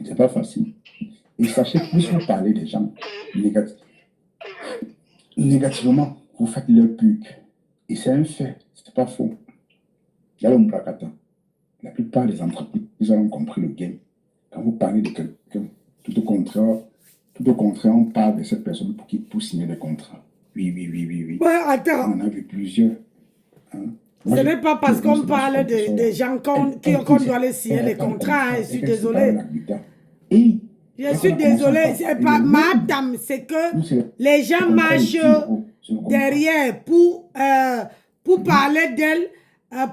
C'est pas facile. Et sachez que plus vous parlez des gens négativement, vous faites leur pub. Et c'est un fait, c'est pas faux. Il y a le Mourakata. La plupart des entreprises ont compris le game. Quand vous parlez de quelqu'un, tout au contraire, on parle de cette personne pour signer des contrats. Oui, oui, oui, oui, oui. Ouais, attends. On en a vu plusieurs. Hein. Ce n'est pas parce qu'on parle des gens qu'on doit les signer les contrats. Je suis désolé. Je suis désolé. C'est pas madame, c'est que les gens marchent derrière pour parler d'elle,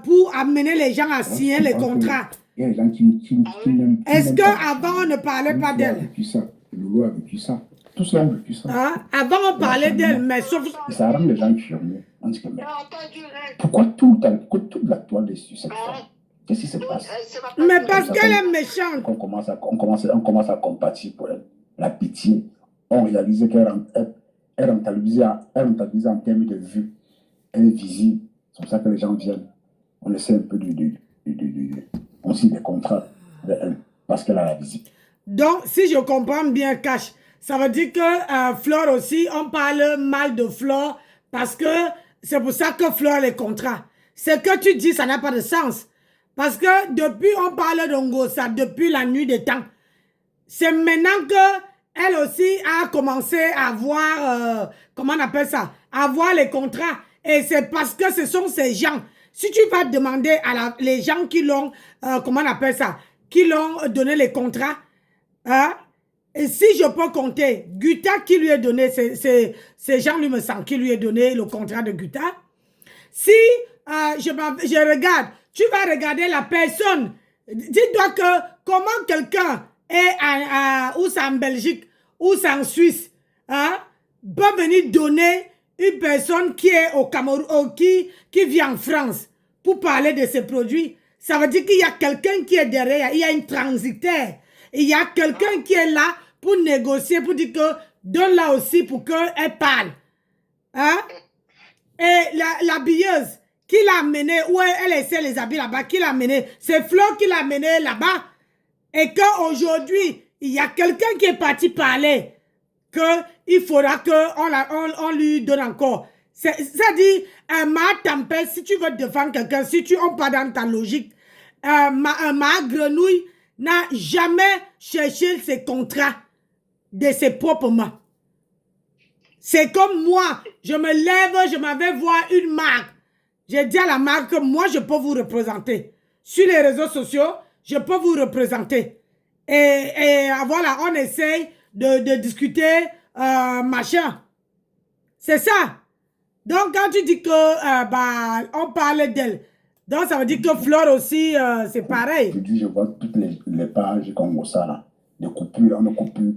pour amener les gens à signer les contrats. Il y a des gens qui n'aiment pas. Est-ce qu'avant, on ne parlait pas d'elle? Loulou a vécu ça. Tout cela a vécu ça. Hein? Avant, on parlait d'elle, mais sauf... Ça rend les gens curieux. On dit que, mais pourquoi toute la toile est sur cette femme? Qu'est-ce qui se passe? Mais parce qu'elle est méchante. On commence à compatir pour elle. La pitié. On réalise qu'elle rentabilise en termes de vue. Elle est visible. C'est pour ça que les gens viennent. On essaie un peu on signe des contrats de elle parce qu'elle a la visite. Donc, si je comprends bien, Cash, ça veut dire que Flore aussi, on parle mal de Flore parce que c'est pour ça que Flore a les contrats. Ce que tu dis, ça n'a pas de sens. Parce que depuis, on parle de Ngosa, depuis la nuit des temps. C'est maintenant que elle aussi a commencé à voir, comment on appelle ça, à voir les contrats. Et c'est parce que ce sont ces gens. Si tu vas demander à les gens qui l'ont, comment on appelle ça, qui l'ont donné les contrats, hein, et si je peux compter, Guta qui lui a donné, c'est Jean-Louis Messan qui lui a donné le contrat de Guta. Si je regarde, tu vas regarder la personne. Dis-toi que comment quelqu'un est ou c'est en Belgique, ou c'est en Suisse, hein, peut venir donner une personne qui est au Cameroun, qui vit en France, pour parler de ses produits. Ça veut dire qu'il y a quelqu'un qui est derrière, il y a une transitaire. Il y a quelqu'un qui est là pour négocier, pour dire que donne-la aussi pour qu'elle parle. Hein? Et l'habilleuse qui l'a amenée, où elle essaie les habits là-bas, qui l'a amenée, c'est Flo qui l'a amenée là-bas. Et qu'aujourd'hui, il y a quelqu'un qui est parti parler qu'il faudra qu'on lui donne encore. Ça dit, ma tempête, si tu veux défendre quelqu'un, si tu n'es pas dans ta logique, ma grenouille n'a jamais cherché ses contrats de ses propres mains. C'est comme moi, je me lève, je m'en vais voir une marque. J'ai dit à la marque que moi, je peux vous représenter. Sur les réseaux sociaux, je peux vous représenter. Et voilà, on essaye de discuter, machin. C'est ça. Donc, quand tu dis que on parle d'elle, donc ça veut dire que Flore aussi, c'est pareil. Je vois toutes les pages comme ça, là, de coupures, on ne coupe plus.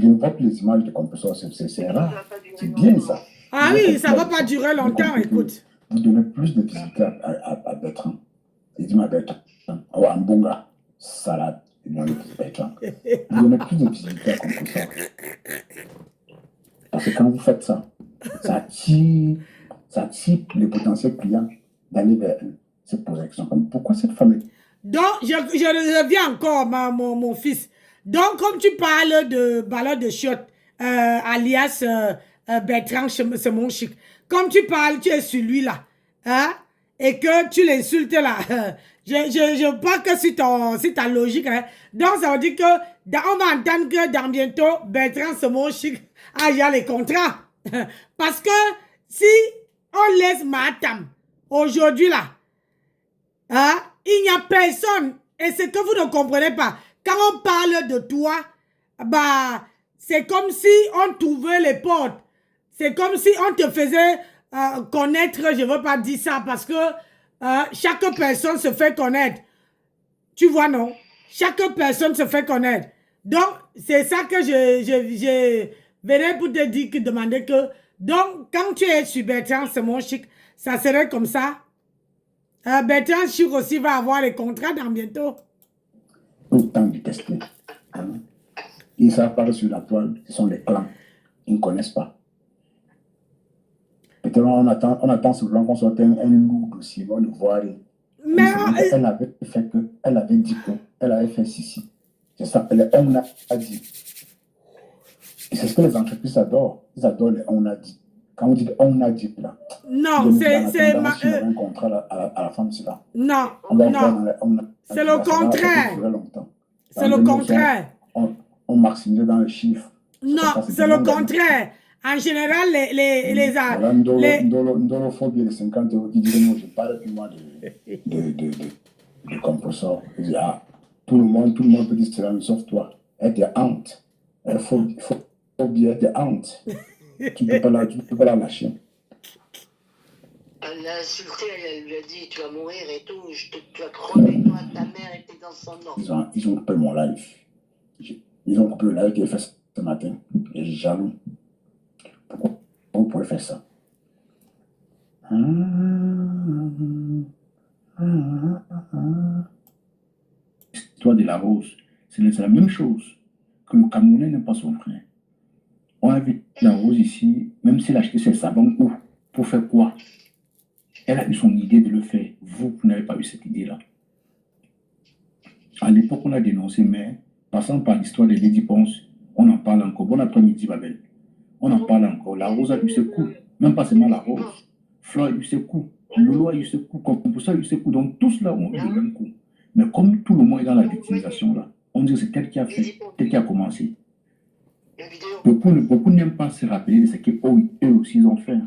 Je vois les images de compresseurs, c'est rare. C'est bien ça. Ah oui, ça ne va pas durer longtemps, écoute. Vous donnez plus de visibilité à Bertrand. Il dit, ma Bertrand, en bonga, salade, il donne Bertrand. Vous donnez plus de visibilité à compresseurs. Parce que quand vous faites ça, ça attire les potentiels clients d'aller vers cette position. Pourquoi cette femme? Donc, je reviens encore, mon fils. Donc, comme tu parles de ballon de shot, alias Bertrand, c'est mon chic. Comme tu parles, tu es celui-là. Hein? Et que tu l'insultes là. Je pense que c'est ta logique. Hein? Donc, ça veut dire que on va entendre que dans bientôt, Bertrand, c'est mon chic. Ah, il y a les contrats. Parce que si on laisse Matam aujourd'hui là, hein, il n'y a personne. Et c'est que vous ne comprenez pas. Quand on parle de toi, bah, c'est comme si on trouvait les portes. C'est comme si on te faisait connaître. Je ne veux pas dire ça parce que chaque personne se fait connaître. Tu vois, non? Chaque personne se fait connaître. Donc, c'est ça que je venais pour te dire, demander que... Donc, quand tu es sur Bertrand, c'est mon chic, ça serait comme ça. Bertrand Chic aussi va avoir les contrats dans bientôt. Autant de tester. Ils savent pas sur la toile, ce sont les clans. Ils ne connaissent pas. Peut-être on attend simplement qu'on sorte un lourd dossier, on le voit. Mais Elle avait dit qu'elle avait fait ceci. C'est ça, on a dit. Et c'est ce que les entreprises adorent. Ils adorent les on a dit. Quand on dit on a dit là, non, c'est un contrat à la femme, c'est là. non, c'est le contraire. C'est le contraire. On maximise dans les chiffres. Non, c'est le contraire. En général, Ndolo faut bien les 50 € qui disent non, je parle plus moi de compresseur. Tout le monde peut dire cela, sauf toi. Elle te hante. Il faut bien être hante. Tu ne peux pas la lâcher. Elle l'a insulté, elle lui a dit tu vas mourir et tout, tu vas crever, toi, ta mère était dans son nom. Ils ont coupé mon live. Ils ont coupé le live qu'il a fait ce matin. Et j'ai jaloux. Pourquoi vous pouvez faire ça? L'histoire de la rose, c'est la même chose que le Camerounais n'aime pas son frère. On a vu la rose ici, même s'il a acheté ses savons, pour faire quoi? Elle a eu son idée de le faire. Vous n'avez pas eu cette idée-là. À l'époque, on a dénoncé, mais passant par l'histoire de Lady Ponce, on en parle encore. Bon après-midi, Babel. On en parle encore. La rose a eu ses coups. Même pas seulement la rose. Fleur a eu ses coups. Lolo a eu ses coups. Composa a eu ses coups. Donc tous là ont eu le même coup. Mais comme tout le monde est dans la victimisation là, on dit que c'est elle qui a fait, elle qui a commencé. Beaucoup n'aiment pas se rappeler de ce qu'eux aussi ils ont fait.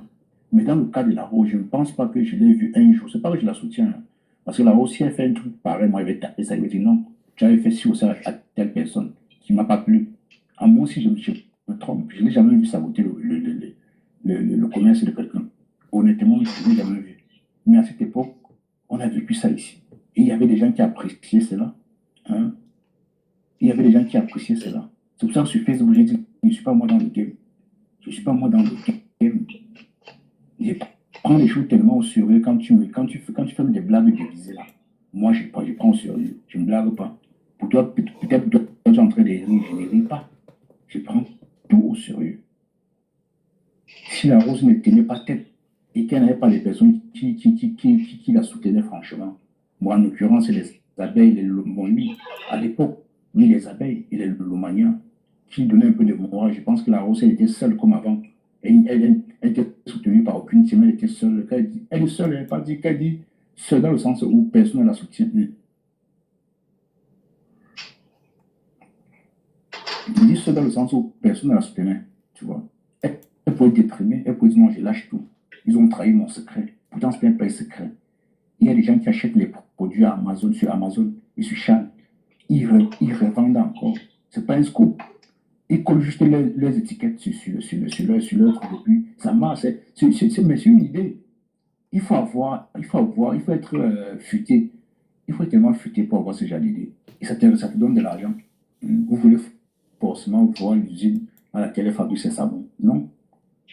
Mais dans le cas de la rose, je ne pense pas que je l'ai vu un jour. C'est pas que je la soutiens. Hein. Parce que la rose, si elle fait un truc pareil, moi, elle va taper ça. Elle va dire non, tu avais fait ci ou ça à telle personne qui ne m'a pas plu. À moi aussi, je me trompe. Je n'ai jamais vu saboter le commerce de quelqu'un. Honnêtement, je ne l'ai jamais vu. Mais à cette époque, on a vécu ça ici. Et il y avait des gens qui appréciaient cela. Hein? Il y avait des gens qui appréciaient cela. C'est pour ça que sur Facebook, j'ai dit, je ne suis pas moi dans le game. Je ne suis pas moi dans le game. Je prends les choses tellement au sérieux quand tu fais des blagues déguisées là. Moi, je prends au sérieux. Je ne blague pas. Pour toi, peut-être que tu es en train de rire, je ne ris pas. Je prends tout au sérieux. Si la rose ne tenait pas tête et qu'elle n'avait pas les personnes qui la soutenaient franchement, moi, en l'occurrence, c'est les abeilles, lui, à l'époque, oui, les abeilles et les lomaniens qui donnaient un peu de morale. Je pense que la rose, elle était seule comme avant. Et elle était soutenue par aucune team, elle était seule. Elle est seule, elle n'est pas dit qu'elle dit seule dans le sens où personne ne la soutient. Il dit seule dans le sens où personne ne la soutenait, tu vois. Elle pouvait être déprimée, elle pouvait dire non, je lâche tout. Ils ont trahi mon secret. Pourtant, ce n'est pas un secret. Il y a des gens qui achètent les produits à Amazon, sur Amazon et sur Chan. Ils revendent encore. Ce n'est pas un scoop. Ils collent juste les étiquettes sur leur truc et puis ça marche. Mais c'est une idée. Il faut être futé. Il faut être tellement futé pour avoir ce genre d'idée. Et ça te donne de l'argent. Vous voulez forcément voir l'usine à laquelle elle fabrique ses savons. Non.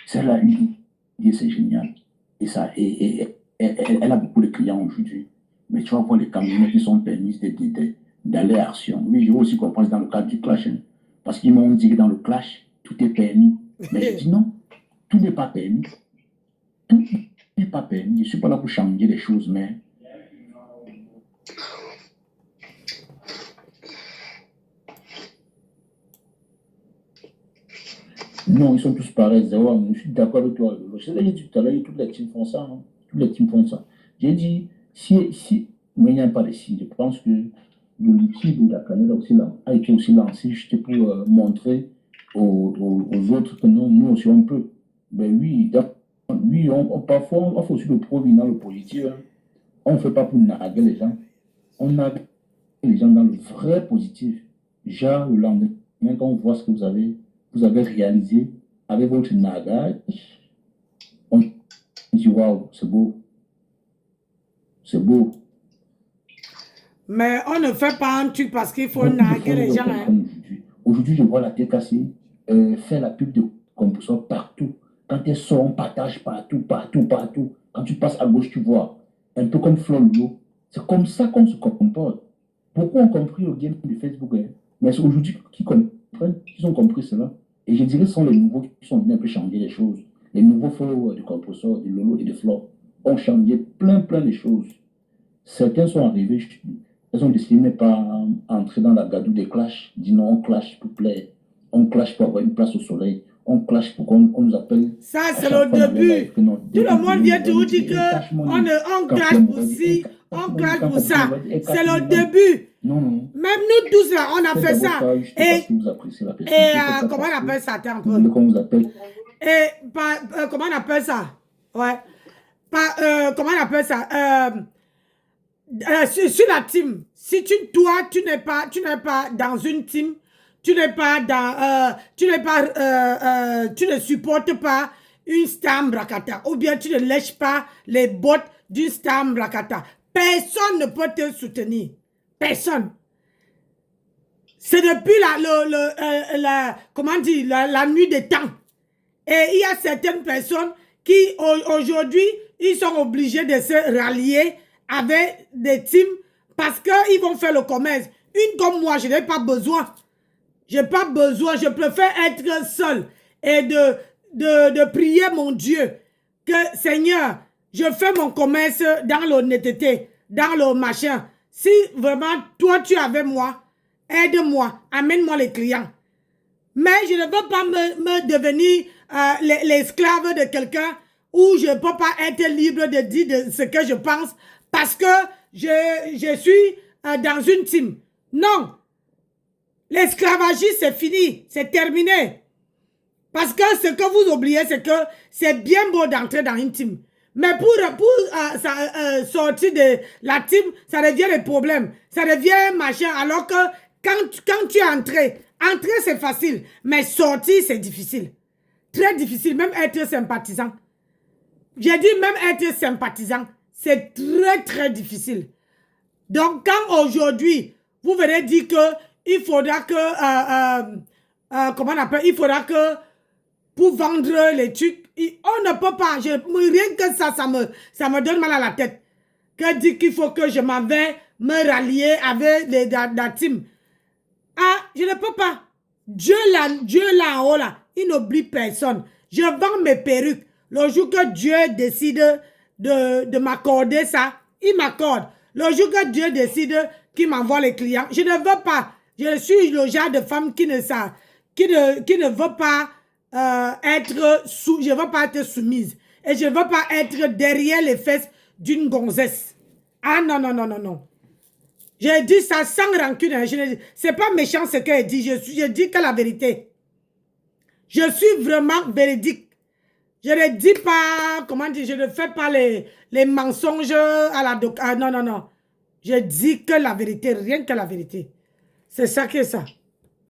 C'est là une idée, c'est génial. Et elle a beaucoup de clients aujourd'hui. Mais tu vas voir les camionnets qui sont permis d'aller à Action. Oui, je veux aussi comprendre dans le cadre du clash. Hein. Parce qu'ils m'ont dit que dans le clash, tout est permis. Mais je dis non, tout n'est pas permis. Tout n'est pas permis. Je ne suis pas là pour changer les choses, mais... Non, ils sont tous pareils. Je suis d'accord avec toi. Je l'ai dit tout à l'heure, toutes les teams font ça. Hein. Toutes les teams font ça. J'ai dit, mais il n'y a pas de si. Je pense que l'outil de la cagnotte a été aussi lancé juste pour montrer aux autres que nous aussi on peut. Ben oui, parfois on fait aussi le pro dans le positif. Hein. On ne fait pas pour narguer les gens. On nargue les gens dans le vrai positif. Genre le lendemain, quand on voit ce que vous avez réalisé avec votre nargage, on dit waouh, c'est beau. C'est beau. Mais on ne fait pas un truc parce qu'il faut narguer les gens. Hein. Aujourd'hui, je vois la tête cassée, faire la pub de compresseur partout. Quand elle sort, on partage partout. Quand tu passes à gauche, tu vois. Un peu comme Flolo. C'est comme ça qu'on se comporte. Beaucoup ont compris au game de Facebook. Hein. Mais c'est aujourd'hui qui comprennent, qui ont compris cela. Et je dirais que ce sont les nouveaux qui sont venus un peu changer les choses. Les nouveaux followers de compresseur, de Lolo et de Flore ont changé plein de choses. Certains sont arrivés, elles ont décidé de ne pas entrer dans la gadoue des clashs. Dit non, on clash pour plaire. On clash pour avoir une place au soleil. On clash pour qu'on nous appelle. Ça, À c'est chaque le fois dans les début. lives que non, Tout dès le qu'on monde dit, vient on te va dire dire, hey, cash que money. on Quand clash on pour va dire, hey, ci, cash on money, clash quand pour on ça. va dire, hey, C'est cash le money. début. Non, non. Même nous tous là, on a Faites fait d'abord ça. ça juste parce que vous appréciez la personne. Et Faites ça comment on parce que appelle ça? Attends un vous voulez peu. qu'on vous appelle. Et comment on appelle ça? Ouais. Comment on appelle ça? Sur la team, si toi, tu n'es pas dans une team, tu n'es pas dans, tu ne supportes pas une star Brakata, ou bien tu ne lèches pas les bottes d'une star Brakata, personne ne peut te soutenir. Personne. C'est depuis comment dire, la nuit des temps. Et il y a certaines personnes qui, aujourd'hui, ils sont obligés de se rallier avec des teams parce qu'ils vont faire le commerce. Une comme moi, je n'ai pas besoin. Je n'ai pas besoin. Je préfère être seul et de prier mon Dieu que, Seigneur, je fais mon commerce dans l'honnêteté, dans le machin. Si vraiment, toi, tu es avec moi, aide-moi, amène-moi les clients. Mais je ne veux pas me devenir l'esclave de quelqu'un où je ne peux pas être libre de dire ce que je pense parce que je suis dans une team. Non. L'esclavagisme, c'est fini. C'est terminé. Parce que ce que vous oubliez, c'est que c'est bien beau d'entrer dans une team. Mais pour sortir de la team, ça devient des problèmes. Ça devient machin. Alors que quand tu es entré, entrer c'est facile. Mais sortir c'est difficile. Très difficile. Même être sympathisant. J'ai dit même être sympathisant. C'est très très difficile. Donc quand aujourd'hui, vous venez dire que il faudra que... comment on appelle? Il faudra que pour vendre les trucs, on ne peut pas. Rien que ça me donne mal à la tête. Que dit qu'il faut que je m'en vais me rallier avec la team. Ah, je ne peux pas. Dieu là en haut, là, il n'oublie personne. Je vends mes perruques. Le jour que Dieu décide de m'accorder ça, il m'accorde. Le jour que Dieu décide qu'il m'envoie les clients, je ne veux pas. Je suis le genre de femme qui ne veut pas je ne veux pas être soumise. Et je ne veux pas être derrière les fesses d'une gonzesse. Ah non, non, non, non, non. J'ai dit ça sans rancune. C'est pas méchant ce qu'elle dit. Je dis que la vérité. Je suis vraiment véridique. Je ne dis pas, comment dire, je ne fais pas les mensonges à la non, non, non. Je dis que la vérité, rien que la vérité. C'est ça que ça.